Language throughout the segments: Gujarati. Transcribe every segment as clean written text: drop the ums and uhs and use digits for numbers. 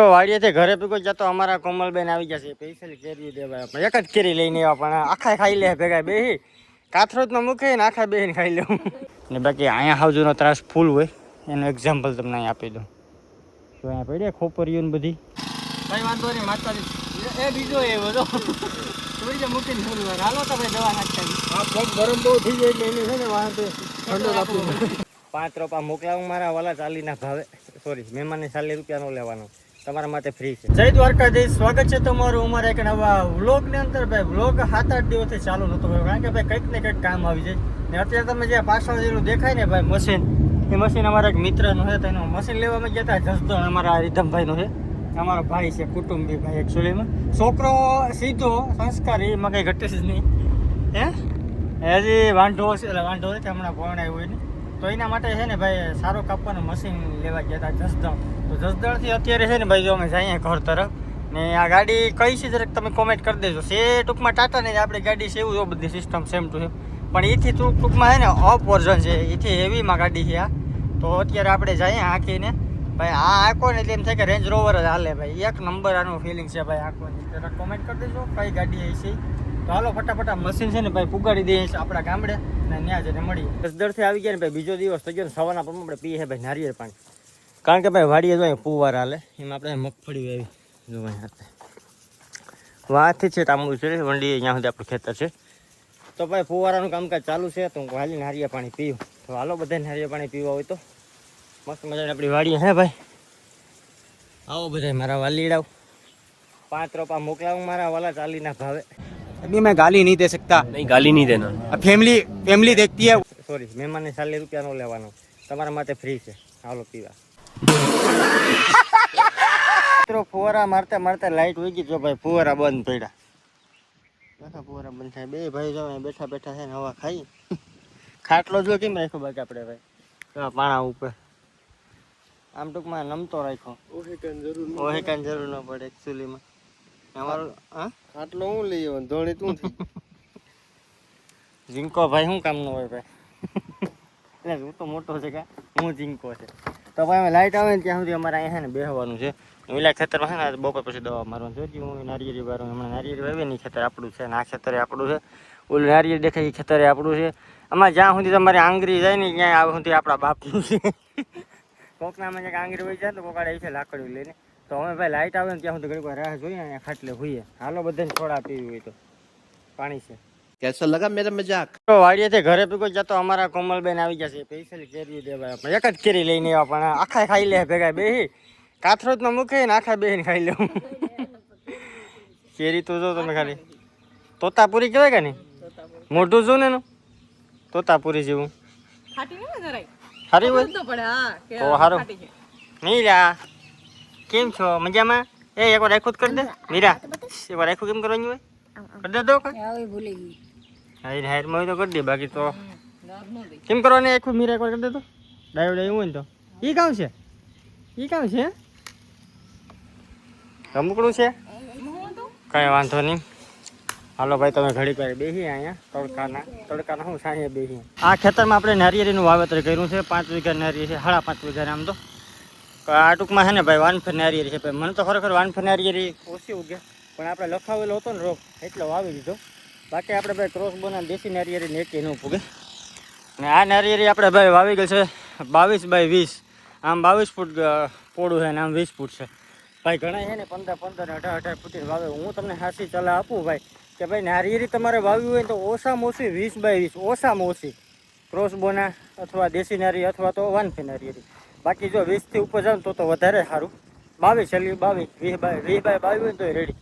વાડીએથી ઘરે ભેગો જતો અમારા કોમલબેન આવી જશે સ્પેશિયલ કેરી દેવા પણ એક જ કેરી લઈને આવ્યા પણ આખા ખાઈ લે ભેગા બેહી કાથરોજ નો મૂકે ને આખા બેહીને ખાઈ લઉં ને બાકી અહીંયા હાવજુનો ત્રાસ ફૂલ હોય એનું એક્ઝામ્પલ તમને અહીં આપી દઉં તો અહીંયા પડી ખોપરીઓ ને બધી કઈ વાંધો નહીં માતાજી એ બીજો એ બધો થોડી મૂકીને ફૂલ વાર હાલો તો ભાઈ દવા નાખતા આ પગ ગરમ બહુ થઈ જાય એટલે એની છે ને વાંધો ઠંડો રાખવું 5 રૂપિયા મોકલાવું મારા વાલા ચાલીના ભાવે સોરી મહેમાનને 40 રૂપિયા નો લેવાનો તમારા માટે ફ્રી છે જય દ્વારકાધીશ સ્વાગત છે તમારું અમારા એક નવા વ્લોગની અંદર ભાઈ વ્લોગ 7-8 દિવસથી ચાલુ નહોતો કારણ કે ભાઈ કંઈક ને કંઈક કામ આવી જાય ને અત્યારે તમે જે પાછળ જેનું દેખાય ને ભાઈ મશીન એ મશીન અમારા એક મિત્રનું છે તો એનું મશીન લેવામાં ગયા હતા જસદણ અમારા રીધમભાઈનું છે અમારો ભાઈ છે કુટુંબી ભાઈ એકચ્યુઅલીમાં છોકરો સીધો સંસ્કારી એમાં કંઈ ઘટે જ નહીં હે હજી વાંઢો છે એટલે વાંઢો છે હમણાં ભણાય હોય ને તો એના માટે છે ને ભાઈ સારો કાપવાનું મશીન લેવા ગયા હતા જસદણ તો જસદણથી અત્યારે છે ને ભાઈ જો અમે જઈએ ઘર તરફ ને આ ગાડી કઈ છે જરાક તમે કોમેન્ટ કરી દેજો છે ટૂંકમાં ટાટા ને આપણી ગાડી છે એવું જો બધી સિસ્ટમ સેમ ટુ સેમ પણ એથી ટૂંકમાં છે ને અપ વર્ઝન છે એથી હેવીમાં ગાડી છે આ તો અત્યારે આપણે જઈએ આંકીને ભાઈ આ આંકો ને એટલે એમ થાય કે રેન્જ રોવર જ હાલે ભાઈ એક નંબર આનું ફિલિંગ છે ભાઈ આંકોની જરાક કોમેન્ટ કરી દેજો કઈ ગાડી છે તો હાલો ફટાફટ મશીન છે ને ભાઈ પુગાડી દઈએ આપણા ગામડે ને ત્યાં જઈને મળીએ જસદણથી આવી ગયા ને ભાઈ બીજો દિવસ તો ગયો ને સવારના પણ આપણે પીએ ભાઈ નારિયેળ પાણી કારણ કે ભાઈ વાડીએ જોઈએ પુવાર હાલે એમાં આપણે મગફળી આવી જોવા હાથે વાથી છે તાંબુ છે વંડી અહીંયા સુધી આપણું ખેતર છે તો ભાઈ ફુવારાનું કામકાજ ચાલુ છે તો હું હાલી નારિયેળ પાણી પીવું તો હાલો બધા નારિયેળ પાણી પીવા હોય તો મસ્ત મજાની આપણી વાડીએ હે ભાઈ આવો બધા મારા વાલીડાવ 5 રૂપિયા મોકલાવું મારા વાલા ચાલીના ભાવે अभी मैं गाली नहीं दे सकता। नहीं गाली नहीं देना। अब फैमिली देखती है। સોરી મહેમાનને 40 રૂપિયા નો લેવાનો તમારા માટે ફ્રી છે હાલો પીવા મિત્રો ફુવારા મારતા મારતા લાઈટ વહી ગઈ જો ભાઈ ફુવારા બંધ પડ્યા બેઠા ફુવારા બંધ થાય બે ભાઈ જો બેઠા બેઠા છે ને હવા ખાઈ ખાટલો જો કેમ રાખ્યો બાકી આપણે ભાઈ પાણા ઉપર આમ ટૂંકમાં નમતો રાખ્યો ઓહેકાની જરૂર ન પડે એકચ્યુઅલીમાં અમારું હા આટલો હું લઈ આવ્યો ધોણી તું જીંકો ભાઈ શું કામ નો હોય ભાઈ એટલે હું તો મોટો છે કે હું જીંકો છે તો ભાઈ અમે લાઈટ આવે ને ત્યાં સુધી અમારે અહીંયા છે ને બેહવાનું છે ઓલા ખેતરમાં છે ને બપોર પછી દવા મારવાનું છે હું નારિયેળી વાળું હમણાં નારિયેળી વાવીએ ને ખેતર આપણું છે ને આ ખેતરે આપણું છે ઓલું નારિયેળ દેખાય એ ખેતરે આપણું છે આમાં જ્યાં સુધી તમારી આંગળી જાય ને ત્યાં આ સુધી આપણા બાપનું છે કોકનામાં જ્યાં આંગળી હોય જાય તો કોકાડે છે લાકડી લઈને તો અમે ભાઈ લાઈટ આવે ને ત્યાં સુધી ઘણી રાહ જોઈએ અહીંયા ખાટલે હોઈએ હાલો બધાને થોડા પીવી હોય તો પાણી છે कैसा लगा मेरा मजाक વાડીએથી ઘરે ભેગો જતો અમારા કોમલબેન આવી જશે સ્પેશિયલ કેરી દેવા પણ એક જ કેરી લઈને આવ્યા પણ આખા ખાઈ લે ભેગા બેહી કાથરોજ નો મૂકે ને આખા બેહીને ખાઈ લઉં કેરી તો જો તમે ખાલી તોતાપુરી કહેવાય કે નહીં મોઢું જો ને એનું તોતાપુરી જેવું સારી હોય તો સારું નહીં લ્યા કેમ છો મજામાં એ એકવાર રાખું જ કરી દે મીરા એકવાર રાખું કેમ કરવાની હોય કરી દે દો ભૂલી ગઈ હાઈરમાં હોય તો કરી દે બાકી તો કેમ કરવાની આખું મીરા એકવાર કરી દે તો ડાયો ડાયો હોય ને તો એ કામ છે રમકડું છે કઈ વાંધો નહીં હાલો ભાઈ તમે ઘડી કરી બેસી અહીંયા તડકાના હું સાંજે બેસી આ ખેતરમાં આપણે નારિયેળીનું વાવેતર કર્યું છે 5 વીઘા નારિયેળી છે 5.5 વીઘા આમ તો આ ટૂંકમાં છે ને ભાઈ વાનફેર નારિયેળી છે મને તો ખરેખર વાનફેર નારિયેળી ઓછી ઉગે પણ આપણે લખાવેલો હતો ને રોગ એટલો વાવી દીધો બાકી આપણે ભાઈ ક્રોસ બોના દેશી નારિયેળી ને એકે ન પૂગે ને આ નારિયેળી આપણે ભાઈ વાવી ગઈ છે 22 બાય 20 આમ 22 ફૂટ પોડું છે ને આમ 20 ફૂટ છે ભાઈ ઘણા છે ને 15 ને 18 ફૂટની વાવે હું તમને સાચી સલાહ આપું ભાઈ કે ભાઈ નારિયેળી તમારે વાવી હોય તો ઓછામાં ઓછી 20 બાય 20 ઓછામાં ઓછી ક્રોસ બોના અથવા દેશી નારિયેળી અથવા તો વાનફેર નારિયેળી બાકી જો 20 થી ઉપર જાવ તો વધારે સારું 22 20 બાય 22 હોય તો રેડી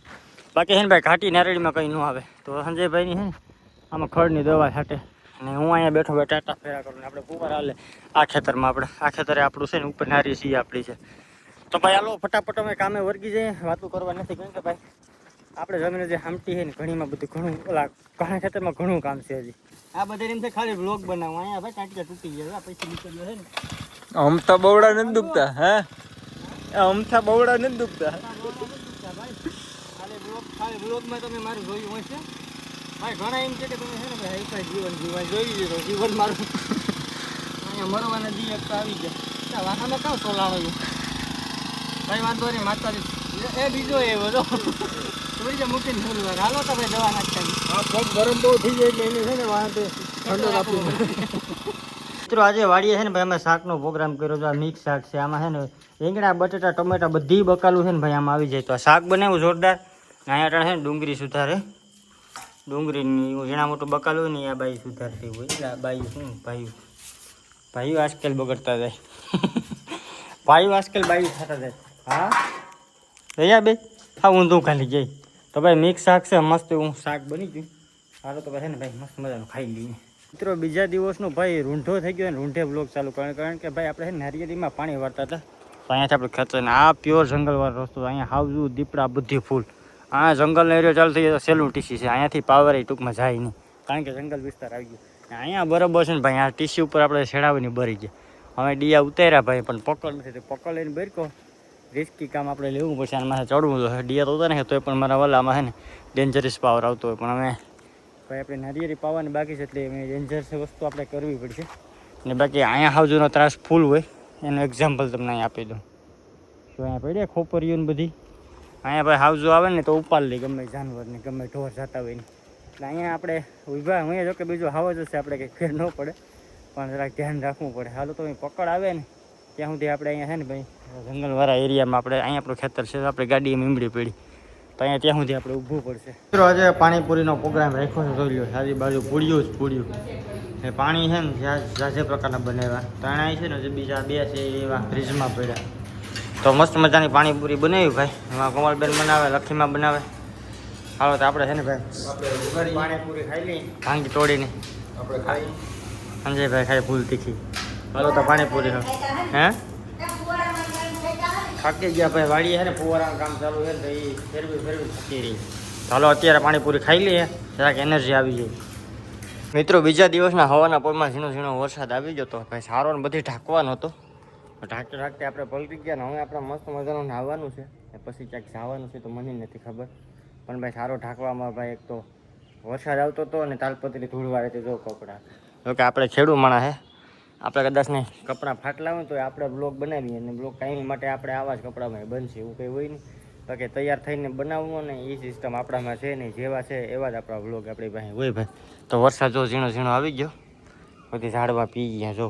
બાકી છે ને ભાઈ ઘાટી નારિયેળીમાં કંઈ ન આવે તો સંજયભાઈની છે ને આમાં ખડની દવા છાંટે અને હું અહીંયા બેઠો ટાટા ફેરા કરું ને આપણે ફુવાર હાલે આ ખેતરમાં આપણે આ ખેતરે આપણું છે ને ઉપર નારિયેળ સી આપણી છે તો ભાઈ હાલો ફટાફટ અમે કામે વર્ગી જઈએ વાતું કરવા નથી કેમ કે ભાઈ આપણે જમીન જે હામટી છે ને ઘણીમાં બધું ઘણું ઓલા ઘણા ખેતરમાં ઘણું કામ છે હજી આ બધા એમ ખાલી બ્લોગ બનાવવા અહીંયા ભાઈ કાંટિયા તૂટી ગયા પૈસા નીકળ્યો છે ને અમથા બવડા નથી દુખતા હે અમથા બવડા નથી દુખતા ખાલી બ્લોગમાં તમે મારું જોયું હોય છે ભાઈ ઘણા એમ છે કે તમે છે ને ભાઈ હાઈફાઈ જીવન જીવવા જોઈ લીધો જીવન મારું અહીંયા મરવાના દી એક તો આવી ગયા વાહનમાં કાં સોલાણો કઈ વાંધો નહીં માતાજી એ બીજો એ બધો થોડી મૂકીને થોડી વાર હાલો તો ભાઈ દવા નાખતા આ પગ ગરમ બહુ થઈ જાય એટલે એને છે ને વાંધે ઠંડો આપવું મિત્રો આજે વાડીએ છે ને ભાઈ અમે શાકનો પ્રોગ્રામ કર્યો છે. આ મિક્સ શાક છે. આમાં છે ને રીંગણા બટેટા ટમેટા બધી બકાલું છે ને ભાઈ આમાં આવી જાય તો આ શાક બનાવ્યું જોરદાર. અહીંયા ટાણે છે ને ડુંગળી સુધારે ડુંગળીની ઝીણા મોટું બકાલું હોય ને આ બાઈ સુધારતી હોય એટલે આ બાઈ શું ભાઈઓ આજકાલ બગડતા જાય ભાઈઓ આજકાલ બાઈ થતા જાય. હા રહ્યા બે હા ઊંધું ખાલી જાય તો ભાઈ મિક્સ શાક છે મસ્ત એવું શાક બની ગયું. હાલો તો ભાઈ છે ને ભાઈ મસ્ત મજાનું ખાઈ લઈએ. મિત્રો બીજા દિવસનું ભાઈ રૂંઢો થઈ ગયો ને રૂંઢે બ્લોગ ચાલુ કારણ કે ભાઈ આપણે છે ને નારિયેળીમાં પાણી વાળતા હતા તો અહીંયાથી આપણે ખેંચે ને આ પ્યોર જંગલવાળો રસ્તો અહીંયા હાવજું દીપડા બધી ફૂલ આ જંગલનો એરિયો ચાલુ થઈ જાય તો સહેલું ટીસી છે. અહીંયાથી પાવર ટૂંકમાં જાય નહીં કારણ કે જંગલ વિસ્તાર આવી ગયો. અહીંયા બરાબર છે ને ભાઈ આ ટીસી ઉપર આપણે છેડાવીને ભરી ગયા. હવે ડીયા ઉતાર્યા ભાઈ પણ પકડ નથી તો પકડ લઈને ભરકો રિસ્કી કામ આપણે લેવું પડશે અને માથે ચડવું તો ડીયા તો ઉતારે તો પણ મારા વલામાં છે ને ડેન્જરસ પાવર આવતો હોય પણ અમે ભાઈ આપણે નારિયેળી પાવાની બાકી છે એટલે એમ ડેન્જરસ વસ્તુ આપણે કરવી પડશે. અને બાકી અહીંયા હાવજુનો ત્રાસ ફૂલ હોય એનું એક્ઝામ્પલ તમને અહીં આપી દઉં તો અહીંયા પડે ખોપરીઓ ને બધી અહીંયા ભાઈ હાવજો આવે ને તો ઉપાડ લે ગમે જાનવરને ગમે ઢોર જતા હોય ને એટલે અહીંયા આપણે ઊભા અહીંયા જો કે બીજું હાવ જ હશે આપણે કંઈ ફેર ન પડે પણ જરાક ધ્યાન રાખવું પડે. હાલો તો પકડ આવે ને ત્યાં સુધી આપણે અહીંયા છે ને ભાઈ જંગલવાળા એરિયામાં આપણે અહીંયા આપણું ખેતર છે આપણે ગાડી મીમડી પડી તો અહીંયા ત્યાં સુધી આપણે ઊભું પડશે. મિત્રો આજે પાણીપુરીનો પ્રોગ્રામ રાખ્યો છે જોઈ લો સારી બાજુ પૂડ્યું જ પૂડ્યું એ પાણી છે ને જે પ્રકારના બનાવ્યા તણાઈ છે ને જે બીજા બે છે એવા ફ્રીજમાં પડ્યા તો મસ્ત મજાની પાણીપુરી બનાવી ભાઈ. એમાં કોમલબેન બનાવે લખીમાં બનાવે. હાલો તો આપણે છે ને ભાઈ પાણીપુરી ખાઈ લઈએ ભાંગી તોડીને આપણે ખાઈ સંજયભાઈ ખાઈ ફૂલ તીખી. હાલો તો પાણીપુરી હે થાકી ગયા ભાઈ વાડીએ છે ને ફુવારાનું કામ ચાલુ છે ને તો એ ફેરવી થકી રહી. ચાલો અત્યારે પાણીપુરી ખાઈ લઈએ જરાક એનર્જી આવી જાય. મિત્રો બીજા દિવસના હવાના પોરમાં ઝીણો ઝીણો વરસાદ આવી ગયો તો ભાઈ સારો ને બધી ઢાંકવાનો હતો. ઢાંકતે આપણે પલટી ગયા ને હવે આપણે મસ્ત મજાનું નાહવાનું છે પછી ક્યાંક જવાનું છે તો મને નથી ખબર પણ ભાઈ સારો ઢાંકવામાં ભાઈ એક તો વરસાદ આવતો હતો અને તાલપત્રી ધૂળવાળે તે જો કપડાં જો કે આપણે ખેડૂત માણા હે આપણે કદાચ ને કપડાં ફાટલા હોય તો આપણે બ્લોગ બનાવીએ અને બ્લોગ કાયમી માટે આપણે આવા જ કપડામાં બનશે એવું કંઈ હોય નહીં. બાકી તૈયાર થઈને બનાવવો ને એ સિસ્ટમ આપણામાં છે નહીં જેવા છે એવા જ આપણા બ્લોગ આપણી પાસે હોય ભાઈ. તો વરસાદ જો ઝીણો ઝીણો આવી ગયો બધી ઝાડવા પી ગયા જો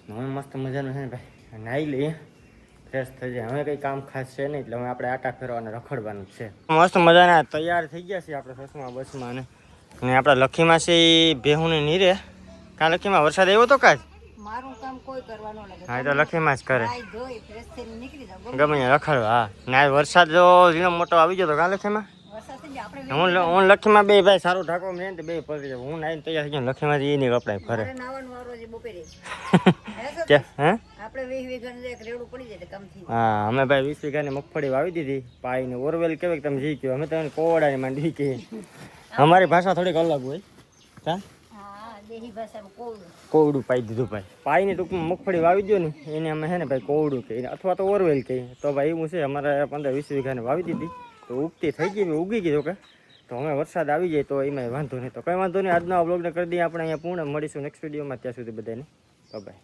હવે મસ્ત મજાનું છે ને ભાઈ નાહી લઈએ ફ્રેશ થઈ જાય. હવે કંઈ કામ ખાસ છે નહીં એટલે હવે આપણે આટા ફેરવાને રખડવાનું છે. મસ્ત મજાના તૈયાર થઈ ગયા છીએ આપણે સસમાં બસમાં અને આપણા લખીમાં છે એ ભેહુંને નીરે કાં લખીમાં વરસાદ આવ્યો તો કાંઈ મારું કામ કોઈ કરવાનું લાગે હા તો લખીમાં જ કરે નાઈ ધોઈ ફ્રેશ થઈને નીકળી જાવ ગમે ત્યાં રખડવા. હા ના વરસાદ જો ઝીણો મોટો આવી ગયો તો કાં લખીમાં વરસાદ થઈ જાય આપણે હું લખીમાં બે ભાઈ સારું ઢાંકવા મળે ને તો બે પડી જાય. હું નાઈને તૈયાર થઈ ગયો લખીમાંથી એની કપડાં ફરે મારે નાવાનો વારો છે બપોરે હે આપણે 20 વીઘાનું એક રેડું પડી જાય એટલે કામ થઈ હા અમે ભાઈ 20 વીઘાની મગફળી વાવી દીધી પાઈને ઓરવેલ કેવાય તમે જી કહો અમે તમને કોવડાની માંડી કહીએ. અમારી ભાષા થોડીક અલગ હોય હા હા દેહી ભાષામાં કોવડું કોવડું પાઈ દીધું ભાઈ પાઈને ટૂંકમાં મગફળી વાવી દો ને એને અમે છે ને ભાઈ કોવડું કહીએ અથવા તો ઓરવેલ કહીએ. તો ભાઈ એવું છે અમારે 15-20 વીઘાને વાવી દીધી તો ઉગતી થઈ ગઈ ઉગી ગઈ કે તો હવે વરસાદ આવી જાય તો એમાં વાંધો નહીં. તો કંઈ વાંધો નહીં આજનો બ્લોગને કરી દઈએ આપણે અહીંયા પૂર્ણ મળીશું નેક્સ્ટ વિડીયોમાં ત્યાં સુધી બધાને બાય.